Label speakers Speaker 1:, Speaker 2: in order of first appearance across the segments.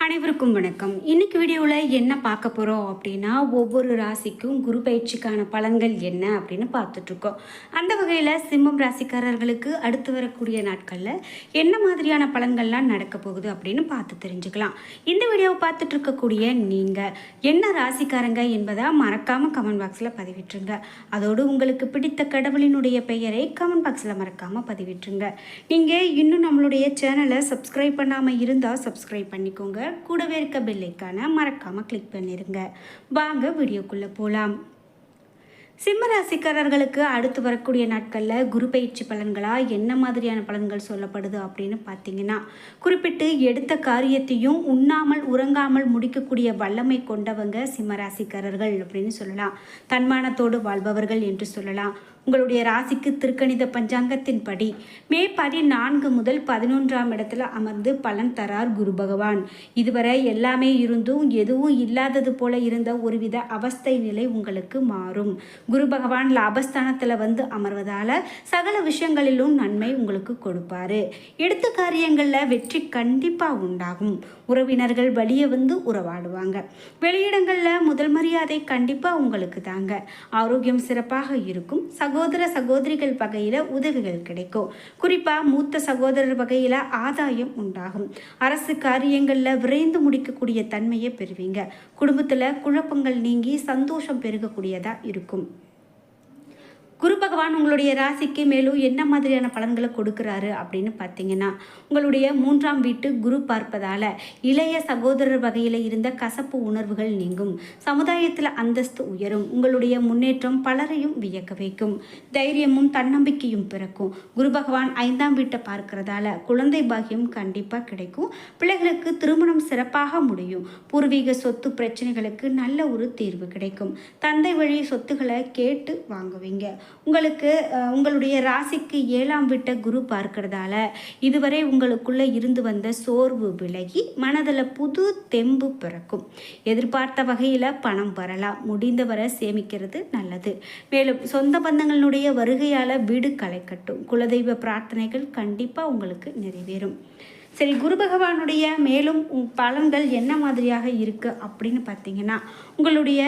Speaker 1: அனைவருக்கும் வணக்கம். இன்னைக்கு வீடியோவில் என்ன பார்க்க போகிறோம் அப்படின்னா, ஒவ்வொரு ராசிக்கும் குரு பயிற்சிக்கான பலன்கள் என்ன அப்படின்னு பார்த்துட்ருக்கோம். அந்த வகையில் சிம்மம் ராசிக்காரர்களுக்கு அடுத்து வரக்கூடிய நாட்களில் என்ன மாதிரியான பலன்கள்லாம் நடக்க போகுது அப்படின்னு பார்த்து தெரிஞ்சுக்கலாம். இந்த வீடியோவை பார்த்துட்டு இருக்கக்கூடிய நீங்கள் என்ன ராசிக்காரங்க என்பதை மறக்காமல் கமெண்ட் பாக்ஸில் பதிவிட்டுருங்க. அதோடு உங்களுக்கு பிடித்த கடவுளினுடைய பெயரை கமெண்ட் பாக்ஸில் மறக்காமல் பதிவிட்டுருங்க. நீங்கள் இன்னும் நம்மளுடைய சேனலை சப்ஸ்கிரைப் பண்ணாமல் இருந்தால் சப்ஸ்கிரைப் பண்ணிக்கோங்க. கூடவே இருக்க பெல் ஐகானை மறக்காம கிளிக் பண்ணிருங்க. வாங்க வீடியோக்குள்ள போலாம். சிம்ம ராசிக்காரர்களுக்கு அடுத்து வரக்கூடிய நாட்களில் குரு பயிற்சி பலன்களா என்ன மாதிரியான பலன்கள் சொல்லப்படுது அப்படின்னு பார்த்தீங்கன்னா, குறிப்பிட்டு எடுத்த காரியத்தையும் உண்ணாமல் உறங்காமல் முடிக்கக்கூடிய வல்லமை கொண்டவங்க சிம்ம ராசிக்காரர்கள் அப்படின்னு சொல்லலாம். தன்மானத்தோடு வாழ்பவர்கள் என்று சொல்லலாம். உங்களுடைய ராசிக்கு திருக்கணித பஞ்சாங்கத்தின் படி மே 14 முதல் 11ஆம் இடத்துல அமர்ந்து பலன் தரார் குரு பகவான். இதுவரை எல்லாமே இருந்தும் எதுவும் இல்லாதது போல இருந்த ஒருவித அவஸ்தை நிலை உங்களுக்கு மாறும். குரு பகவான் லாபஸ்தானத்தில் வந்து அமர்வதால் சகல விஷயங்களிலும் நன்மை உங்களுக்கு கொடுப்பாரு. எடுத்த காரியங்களில் வெற்றி கண்டிப்பாக உண்டாகும். உறவினர்கள் வழியே வந்து உறவாடுவாங்க. வெளியிடங்களில் முதல் மரியாதை கண்டிப்பாக உங்களுக்கு தாங்க. ஆரோக்கியம் சிறப்பாக இருக்கும். சகோதர சகோதரிகள் வகையில் உதவிகள் கிடைக்கும். குறிப்பாக மூத்த சகோதரர் வகையில் ஆதாயம் உண்டாகும். அரசு காரியங்களில் விரைந்து முடிக்கக்கூடிய தன்மையை பெறுவீங்க. குடும்பத்தில் குழப்பங்கள் நீங்கி சந்தோஷம் பெருகக்கூடியதாக இருக்கும். குரு பகவான் உங்களுடைய ராசிக்கு மேலும் என்ன மாதிரியான பலன்களை கொடுக்குறாரு அப்படின்னு பார்த்தீங்கன்னா, உங்களுடைய 3ஆம் வீட்டு குரு பார்ப்பதால் இளைய சகோதரர் வகையில் இருந்த கசப்பு உணர்வுகள் நீங்கும். சமுதாயத்தில் அந்தஸ்து உயரும். உங்களுடைய முன்னேற்றம் பலரையும் வியக்க வைக்கும். தைரியமும் தன்னம்பிக்கையும் பிறக்கும். குரு பகவான் 5ஆம் வீட்டை பார்க்கறதால குழந்தை பாக்கியம் கண்டிப்பாக கிடைக்கும். பிள்ளைகளுக்கு திருமணம் சிறப்பாக முடியும். பூர்வீக சொத்து பிரச்சனைகளுக்கு நல்ல ஒரு தீர்வு கிடைக்கும். தந்தை வழி சொத்துக்களை கேட்டு வாங்குவீங்க. உங்களுடைய ராசிக்கு 7ஆம் வீட்டை குரு பார்க்கறதால இதுவரை உங்களுக்குள்ள இருந்து வந்த சோர்வு விலகி மனதில் புது தெம்பு பிறக்கும். எதிர்பார்த்த வகையில் பணம் வரலாம். முடிந்தவரை சேமிக்கிறது நல்லது. மேலும் சொந்த பந்தங்களுடைய வருகையால் வீடு களை கட்டும். குலதெய்வ பிரார்த்தனைகள் கண்டிப்பாக உங்களுக்கு நிறைவேறும். சரி, குரு பகவானுடைய மேலும் பலன்கள் என்ன மாதிரியாக இருக்குது அப்படின்னு பார்த்தீங்கன்னா, உங்களுடைய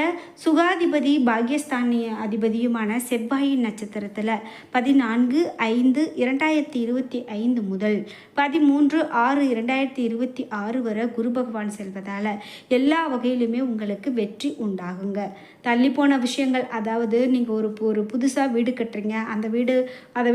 Speaker 1: சுகாதிபதி பாக்யஸ்தானிய அதிபதியுமான செவ்வாயின் நட்சத்திரத்தில் 14/5/2025 முதல் 13/6/2026 வரை குரு பகவான் செல்வதால் எல்லா வகையிலுமே உங்களுக்கு வெற்றி உண்டாகுங்க. தள்ளிப்போன விஷயங்கள், அதாவது நீங்கள் ஒரு புதுசாக வீடு கட்டுறீங்க, அந்த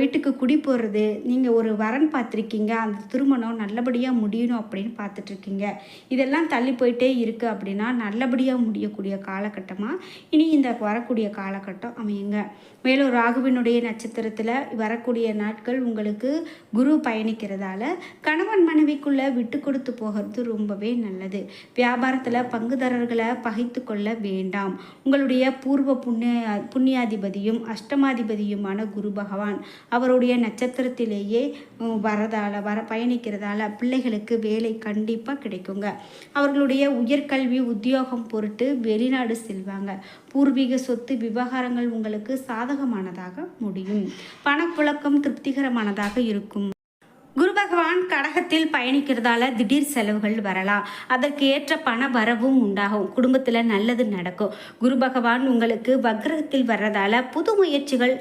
Speaker 1: வீட்டுக்கு குடி போடுறது, நீங்கள் ஒரு வரன் பார்த்துருக்கீங்க, அந்த திருமணம் நல்லபடியாக முடியணும் அப்படின்னு பார்த்துட்ருக்கீங்க, இதெல்லாம் தள்ளி போயிட்டே இருக்குது அப்படின்னா நல்லபடியாக முடியக்கூடிய காலகட்டமாக இனி இந்த வரக்கூடிய காலகட்டம் அமையுங்க. மேலும் ராகுவினுடைய நட்சத்திரத்தில் வரக்கூடிய நாட்கள் உங்களுக்கு குரு பயணிக்கிறதால கணவன் மனைவிக்குள்ளே விட்டு கொடுத்து போகிறது ரொம்பவே நல்லது. வியாபாரத்தில் பங்குதாரர்களை பகைத்து கொள்ள வேண்டாம். உங்களுடைய பூர்வ புண்ணியாதிபதியும் அஷ்டமாதிபதியுமான குரு பகவான் அவருடைய நட்சத்திரத்திலேயே பயணிக்கிறதால பிள்ளைகளுக்கு வேலை கண்டிப்பாக கிடைக்குங்க. அவர்களுடைய உயர்கல்வி உத்தியோகம் பொருட்டு வெளிநாடு செல்வாங்க. பூர்வீக சொத்து விவகாரங்கள் உங்களுக்கு சாதகமானதாக முடியும். பணப்புழக்கம் திருப்திகரமானதாக இருக்கும். குரு பகவான் கடகத்தில் பயணிக்கிறதால திடீர் செலவுகள் வரலாம். அதற்கு ஏற்ற பண வரவும் உண்டாகும். குடும்பத்தில் நல்லது நடக்கும். குரு பகவான் உங்களுக்கு வக்ரத்தில் வர்றதால புது முயற்சிகள்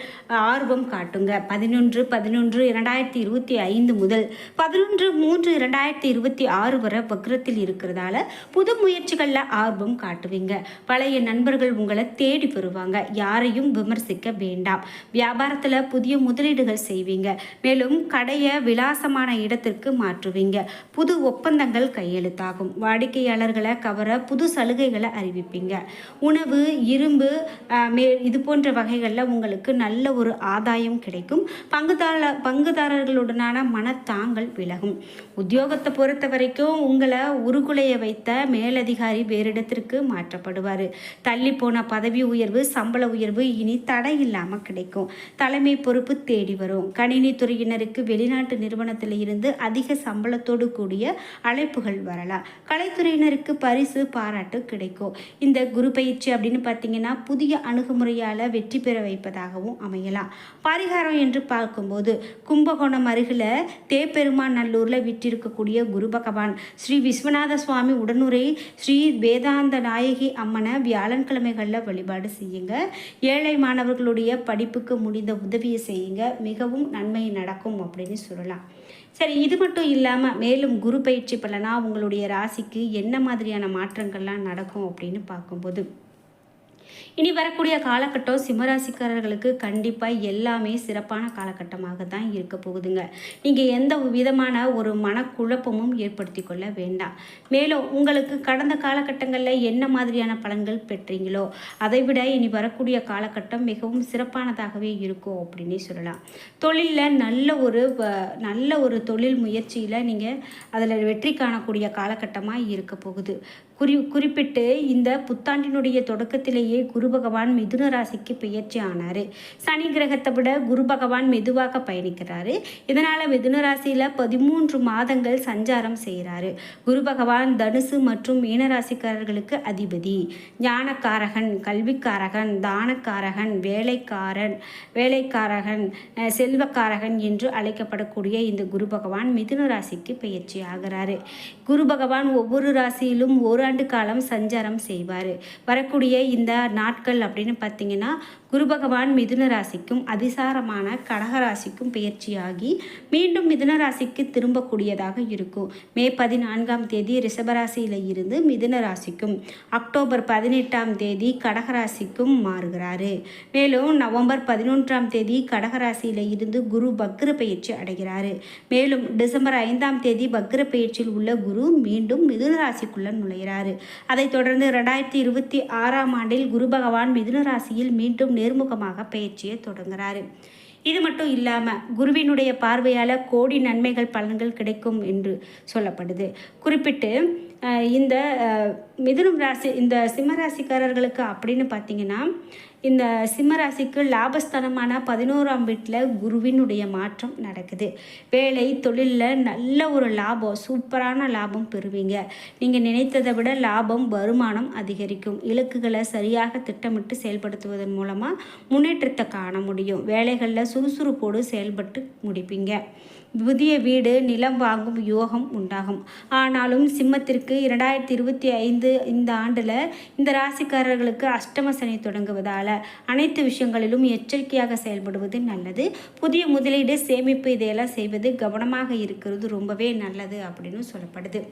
Speaker 1: ஆர்வம் காட்டுங்க. 11/11/2025 முதல் 11/3/2026 வரை வக்ரத்தில் இருக்கிறதால புது முயற்சிகளில் ஆர்வம் காட்டுவீங்க. பழைய நண்பர்கள் உங்களை தேடி பெறுவாங்க. யாரையும் விமர்சிக்க வேண்டாம். வியாபாரத்தில் புதிய முதலீடுகள் செய்வீங்க. மேலும் கடையை விலாச இடத்திற்கு மாற்றுவீங்க. புது ஒப்பந்தங்கள் கையெழுத்தாகும். வாடிக்கையாளர்களை கவர புது சலுகைகளை அறிவிப்பீங்க. உணவு, இரும்பு, இது போன்ற வகைகளில் உங்களுக்கு நல்ல ஒரு ஆதாயம் கிடைக்கும். பங்குதாரர்களுடனான மனத்தாங்கல் விலகும். உத்தியோகத்தை பொறுத்த வரைக்கும் உங்களை உருகுலைய வைத்த மேலதிகாரி வேறிடத்திற்கு மாற்றப்படுவார். தள்ளி போன பதவி உயர்வு, சம்பள உயர்வு இனி தடை இல்லாமல் கிடைக்கும். தலைமை பொறுப்பு தேடி வரும். கணினி துறையினருக்கு வெளிநாட்டு நிறுவனத்தில் இருந்து அதிக சம்பளத்தோடு கூடிய அழைப்புகள் வரலாம். கலைத்துறையினருக்கு பரிசு பாராட்டு கிடைக்கும். இந்த குரு பயிற்சி அப்படின்னு பார்த்தீங்கன்னா புதிய அணுகுமுறையால் வெற்றி பெற வைப்பதாகவும் அமையலாம். பரிகாரம் என்று பார்க்கும்போது கும்பகோணம் அருகில் தேப்பெருமான் நல்லூரில் விற்றிருக்கக்கூடிய குரு பகவான் ஸ்ரீ விஸ்வநாத சுவாமி உடனுரை ஸ்ரீ வேதாந்த நாயகி அம்மனை வியாழன்கிழமைகளில் வழிபாடு செய்யுங்க. ஏழை மாணவர்களுடைய படிப்புக்கு முடிந்த உதவியை செய்யுங்க. மிகவும் நன்மை நடக்கும் அப்படின்னு சொல்லலாம். சரி, இது மட்டும் இல்லாமல் மேலும் குரு பயிற்சி பலனா உங்களுடைய ராசிக்கு என்ன மாதிரியான மாற்றங்கள்லாம் நடக்கும் அப்படின்னு பார்க்கும்போது இனி வரக்கூடிய காலகட்டம் சிம்மராசிக்காரர்களுக்கு கண்டிப்பாக எல்லாமே சிறப்பான காலகட்டமாக தான் இருக்க போகுதுங்க. நீங்கள் எந்த விதமான ஒரு மனக்குழப்பமும் ஏற்படுத்தி கொள்ள வேண்டாம். மேலும் உங்களுக்கு கடந்த காலகட்டங்களில் என்ன மாதிரியான பலன்கள் பெற்றீங்களோ அதை விட இனி வரக்கூடிய காலகட்டம் மிகவும் சிறப்பானதாகவே இருக்கும் அப்படின்னே சொல்லலாம். தொழிலில் நல்ல ஒரு தொழில் முயற்சியில் நீங்கள் அதில் வெற்றி காணக்கூடிய காலகட்டமாக இருக்க போகுது. குறிப்பிட்டு இந்த புத்தாண்டினுடைய தொடக்கத்திலேயே குரு பகவான் மிதுன ராசிக்கு பெயர்ச்சி ஆனார். சனி கிரகத்தை விட குரு பகவான் மெதுவாக பயணிக்கிறாரு. இதனால் மிதுன ராசியில் 13 மாதங்கள் சஞ்சாரம் செய்கிறாரு. குரு பகவான் தனுசு மற்றும் மீனராசிக்காரர்களுக்கு அதிபதி, ஞானக்காரகன், கல்விக்காரகன், தானக்காரகன், வேலைக்காரகன், செல்வக்காரகன் என்று அழைக்கப்படக்கூடிய இந்த குரு பகவான் மிதுன ராசிக்கு பெயர்ச்சி ஆகிறாரு. குரு பகவான் ஒவ்வொரு ராசியிலும் ஓராண்டு காலம் சஞ்சாரம் செய்வார். வரக்கூடிய இந்த நாட்கள் அப்படின்னு பார்த்தீங்கன்னா குரு பகவான் மிதுன ராசிக்கும் அதிசாரமான கடகராசிக்கும் பெயர்ச்சியாகி மீண்டும் மிதுன ராசிக்கு திரும்பக்கூடியதாக இருக்கும். மே 14ஆம் தேதி ரிஷபராசியில் இருந்து மிதுன ராசிக்கும், அக்டோபர் 18ஆம் தேதி கடகராசிக்கும் மாறுகிறாரு. மேலும் நவம்பர் 11ஆம் தேதி கடகராசியில் இருந்து குரு பக்ர பயிற்சி அடைகிறாரு. மேலும் டிசம்பர் 5ஆம் தேதி பக்ர பயிற்சியில் உள்ள குரு மீண்டும் மிதுன ராசிக்குள்ள நுழைகிறாரு. அதைத் தொடர்ந்து 2026ஆம் ஆண்டில் குரு பகவான் மிதுன ராசியில் மீண்டும் நேர்முகமாக பயிற்சியை தொடங்குகிறாரு. இது மட்டும் இல்லாமல் குருவினுடைய பார்வையால் கோடி நன்மைகள் பலன்கள் கிடைக்கும் என்று சொல்லப்படுது. குறிப்பிட்டு இந்த மிதுனம் ராசி இந்த சிம்மராசிக்காரர்களுக்கு அப்படின்னு பார்த்தீங்கன்னா இந்த சிம்மராசிக்கு லாபஸ்தானமான 11ஆம் வீட்டில் குருவினுடைய மாற்றம் நடக்குது. வேலை தொழிலில் நல்ல ஒரு லாபம், சூப்பரான லாபம் பெறுவீங்க. நீங்கள் நினைத்ததை விட லாபம், வருமானம் அதிகரிக்கும். இலக்குகளை சரியாக திட்டமிட்டு செயல்படுத்துவதன் மூலமாக முன்னேற்றத்தை காண முடியும். வேலைகளில் சுறுசுறுப்போடு செயல்பட்டு முடிப்பீங்க. புதிய வீடு, நிலம் வாங்கும் யோகம் உண்டாகும். ஆனாலும் சிம்மத்திற்கு 2025 இந்த ஆண்டில் இந்த ராசிக்காரர்களுக்கு அஷ்டம சனி தொடங்குவதால் அனைத்து விஷயங்களிலும் எச்சரிக்கையாக செயல்படுவது நல்லது. புதிய முதலீடு, சேமிப்பு இதையெல்லாம் செய்வது கவனமாக இருக்கிறது ரொம்பவே நல்லது அப்படின்னு சொல்லப்படுது.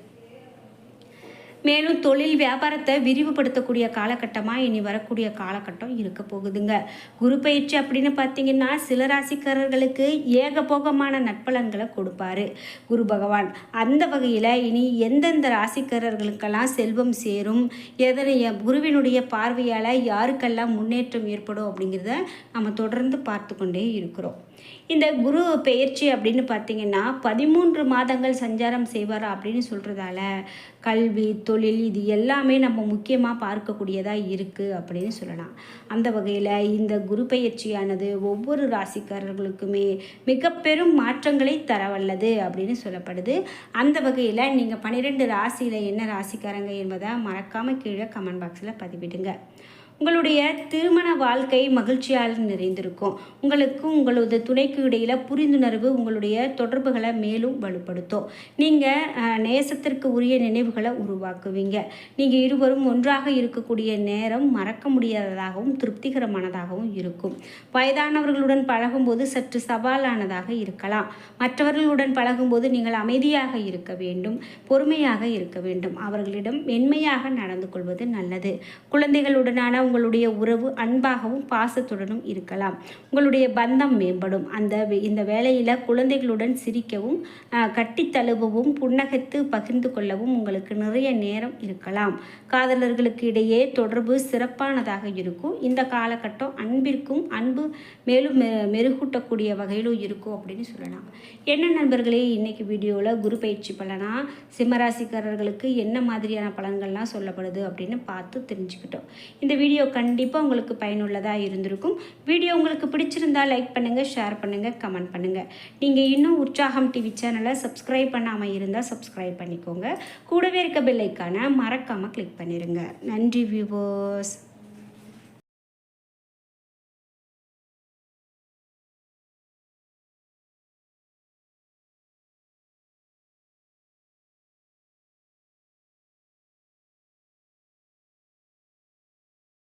Speaker 1: மேலும் தொழில் வியாபாரத்தை விரிவுபடுத்தக்கூடிய காலகட்டமாக இனி வரக்கூடிய காலகட்டம் இருக்க போகுதுங்க. குரு பயிற்சி அப்படின்னு பார்த்தீங்கன்னா சில ராசிக்காரர்களுக்கு ஏகபோகமான நற்பலன்களை கொடுப்பாரு குரு பகவான். அந்த வகையில் இனி எந்தெந்த ராசிக்காரர்களுக்கெல்லாம் செல்வம் சேரும், குருவினுடைய பார்வையால் யாருக்கெல்லாம் முன்னேற்றம் ஏற்படும் அப்படிங்கிறத நம்ம தொடர்ந்து பார்த்து கொண்டே இருக்கிறோம். இந்த குரு பெயர்ச்சி அப்படின்னு பார்த்தீங்கன்னா 13 மாதங்கள் சஞ்சாரம் செய்வார் அப்படின்னு சொல்கிறதால கல்வி, தொழில் இது எல்லாமே நம்ம முக்கியமாக பார்க்கக்கூடியதாக இருக்குது அப்படின்னு சொல்லலாம். அந்த வகையில் இந்த குரு பெயர்ச்சியானது ஒவ்வொரு ராசிக்காரர்களுக்குமே மிக பெரும் மாற்றங்களை தரவல்லது அப்படின்னு சொல்லப்படுது. அந்த வகையில் நீங்கள் 12 ராசியில் என்ன ராசிக்காரங்க என்பதை மறக்காமல் கீழே கமெண்ட் பாக்ஸில் பதிவிடுங்க. உங்களுடைய திருமண வாழ்க்கை மகிழ்ச்சியால் நிறைந்திருக்கும். உங்களது துணைக்கு இடையில் புரிந்துணர்வு உங்களுடைய தொடர்புகளை மேலும் வலுப்படுத்தும். நீங்கள் நேசத்திற்கு உரிய நினைவுகளை உருவாக்குவீங்க. நீங்கள் இருவரும் ஒன்றாக இருக்கக்கூடிய நேரம் மறக்க முடியாததாகவும் திருப்திகரமானதாகவும் இருக்கும். வயதானவர்களுடன் பழகும்போது சற்று சவாலானதாக இருக்கலாம். மற்றவர்களுடன் பழகும்போது நீங்கள் அமைதியாக இருக்க வேண்டும், பொறுமையாக இருக்க வேண்டும். அவர்களிடம் மென்மையாக நடந்து கொள்வது நல்லது. குழந்தைகளுடனான உங்களுடைய உறவு அன்பாகவும் பாசத்துடனும் இருக்கலாம். உங்களுடைய பந்தம் மேம்படும். இந்த வேளையில் குழந்தைகளுடன் சிரிக்கவும், கட்டி தழுவவும், புன்னகைத்து பகிர்ந்து கொள்ளவும் உங்களுக்கு நிறைய நேரம் இருக்கலாம். காதலர்களுக்கு இடையே தொடர்பு சிறப்பானதாக இருக்கும். இந்த காலகட்டம் அன்பு மேலும் மெருகூட்டக்கூடிய வகையிலும் இருக்கும் அப்படின்னு சொல்லலாம். என்ன நண்பர்களே, இன்னைக்கு வீடியோவில் குரு பயிற்சி பலனா சிம்மராசிக்காரர்களுக்கு என்ன மாதிரியான பலன்கள்லாம் சொல்லப்படுது அப்படின்னு பார்த்து தெரிஞ்சுக்கிட்டோம். இந்த வீடியோ வீடியோ கண்டிப்பாக உங்களுக்கு பயனுள்ளதாக இருந்திருக்கும். வீடியோ உங்களுக்கு பிடிச்சிருந்தால் லைக் பண்ணுங்கள், ஷேர் பண்ணுங்கள், கமெண்ட் பண்ணுங்கள். நீங்கள் இன்னும் உற்சாகம் டிவி சேனலை சப்ஸ்கிரைப் பண்ணாமல் இருந்தால் சப்ஸ்கிரைப் பண்ணிக்கோங்க. கூடவே இருக்க பெல் ஐக்கானை மறக்காமல் கிளிக் பண்ணிடுங்க. நன்றி வியூவர்ஸ்.